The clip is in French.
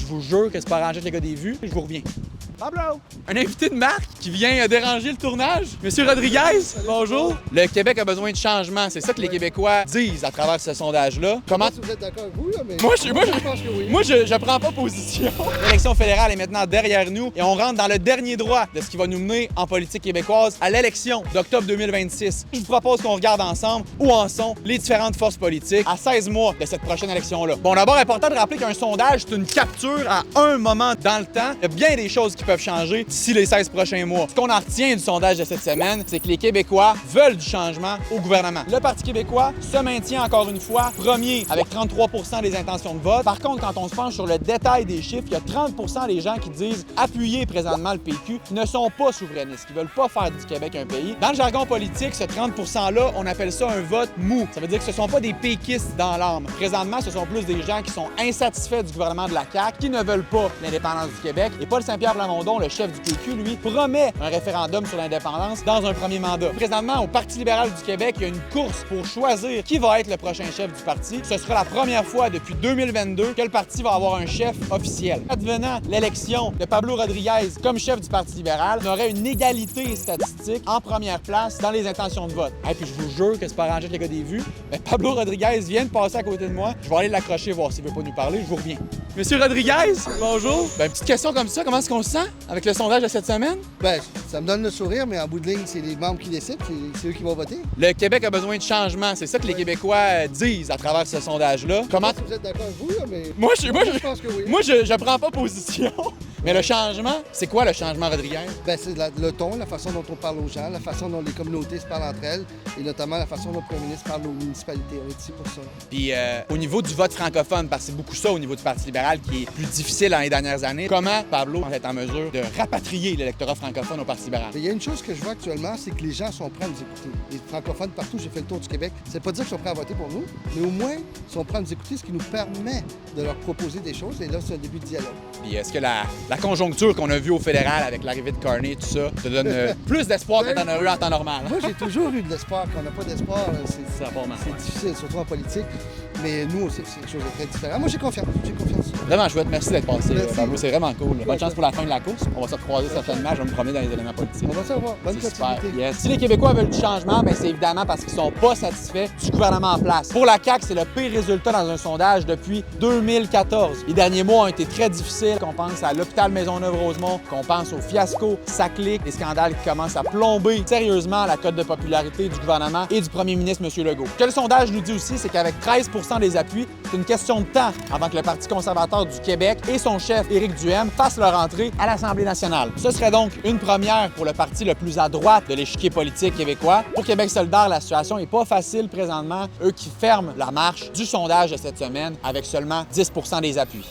je vous jure que c'est pas arrangé avec les gars des vues. Je vous reviens. Pablo! Un invité de marque qui vient déranger le tournage. Monsieur Rodriguez, bonjour. Le Québec a besoin de changement. C'est ça que les Québécois disent à travers ce sondage-là. Comment... Si vous êtes d'accord avec vous, là, mais... Moi, je pense que oui. Moi, je prends pas position. L'élection fédérale est maintenant derrière nous et on rentre dans le dernier droit de ce qui va nous mener en politique québécoise à l'élection d'octobre 2026. Je vous propose qu'on regarde ensemble où en sont les différentes forces politiques à 16 mois de cette prochaine élection-là. Bon, d'abord, important de rappeler qu'un sondage, c'est une capture à un moment dans le temps. Il y a bien des choses qui peuvent changer d'ici les 16 prochains mois. Ce qu'on en retient du sondage de cette semaine, c'est que les Québécois veulent du changement au gouvernement. Le Parti québécois se maintient encore une fois premier avec 33 % des intentions de vote. Par contre, quand on se penche sur le détail des chiffres, il y a 30 % des gens qui disent appuyer présentement le PQ ne sont pas souverainistes, qui veulent pas faire du Québec un pays. Dans le jargon politique, ce 30 % là, on appelle ça un vote mou. Ça veut dire que ce sont pas des péquistes dans l'âme. Présentement, ce sont plus des gens qui sont insatisfaits du gouvernement de la CAQ, qui ne veulent pas l'indépendance du Québec. Et Paul Saint-Pierre Plamondon, le chef du PQ, lui, promet un référendum sur l'indépendance dans un premier mandat. Présentement, au Parti libéral du Québec, il y a une course pour choisir qui va être le prochain chef du parti. Ce sera la première fois depuis 2022 que le parti va avoir un chef officiel. Advenant l'élection de Pablo Rodriguez comme chef du Parti libéral, on aurait une égalité statistique en première place dans les intentions de vote. Et puis je vous jure que c'est pas arrangé avec les gars des vues, mais Pablo Rodriguez vient de passer à côté de moi. Je vais aller l'accrocher, voir s'il veut pas nous parler. Je vous reviens. Monsieur Rodriguez, bonjour. Ben, petite question comme ça, comment est-ce qu'on se sent avec le sondage de cette semaine? Ben, ça me donne le sourire, mais en bout de ligne, c'est les membres qui décident, c'est eux qui vont voter. Le Québec a besoin de changement. C'est ça que les Québécois disent à travers ce sondage-là. Comment... Si vous êtes d'accord avec vous, là, mais... Moi, je pense que oui. Moi, je prends pas position. Mais le changement, c'est quoi le changement, Rodriguez? Ben, c'est le ton, la façon dont on parle aux gens, la façon dont les communautés se parlent entre elles, et notamment la façon dont le premier ministre parle aux municipalités. On est ici pour ça. Puis au niveau du vote francophone, parce que c'est beaucoup ça au niveau du Parti libéral qui est plus difficile dans les dernières années, comment Pablo va être en mesure de rapatrier l'électorat francophone au Parti libéral? Il y a une chose que je vois actuellement, c'est que les gens sont prêts à nous écouter. Les francophones partout, j'ai fait le tour du Québec. C'est pas dire qu'ils sont prêts à voter pour nous, mais au moins, ils sont prêts à nous écouter, ce qui nous permet de leur proposer des choses. Et là, c'est un début de dialogue. Puis est-ce que la conjoncture qu'on a vue au fédéral avec l'arrivée de Carney, tout ça, te donne plus d'espoir que t'en as eu en temps normal? Moi, j'ai toujours eu de l'espoir. Quand on n'a pas d'espoir, c'est difficile, surtout en politique. Mais nous, c'est quelque chose de très différent. Moi, j'ai confiance. Vraiment chouette. Merci d'être passé, Merci. Pablo. C'est vraiment cool. Bonne chance pour la fin de la course. On va se recroiser certainement. Je vais me promener dans les éléments politiques. On va savoir. Bonne C'est super. continuité. Yes. Si les Québécois veulent du changement, ben c'est évidemment parce qu'ils sont pas satisfaits du gouvernement en place. Pour la CAQ, c'est le pire résultat dans un sondage depuis 2014. Les derniers mois ont été très difficiles. Qu'on pense à l'hôpital Maisonneuve-Rosemont, qu'on pense au fiasco SACLIC, les scandales qui commencent à plomber sérieusement la cote de popularité du gouvernement et du premier ministre M. Legault. Ce que le sondage nous dit aussi, c'est qu'avec 13 % des appuis, c'est une question de temps avant que le Parti conservateur du Québec et son chef, Éric Duhaime, fassent leur entrée à l'Assemblée nationale. Ce serait donc une première pour le parti le plus à droite de l'échiquier politique québécois. Pour Québec solidaire, la situation n'est pas facile présentement. Eux qui ferment la marche du sondage de cette semaine avec seulement 10 % des appuis.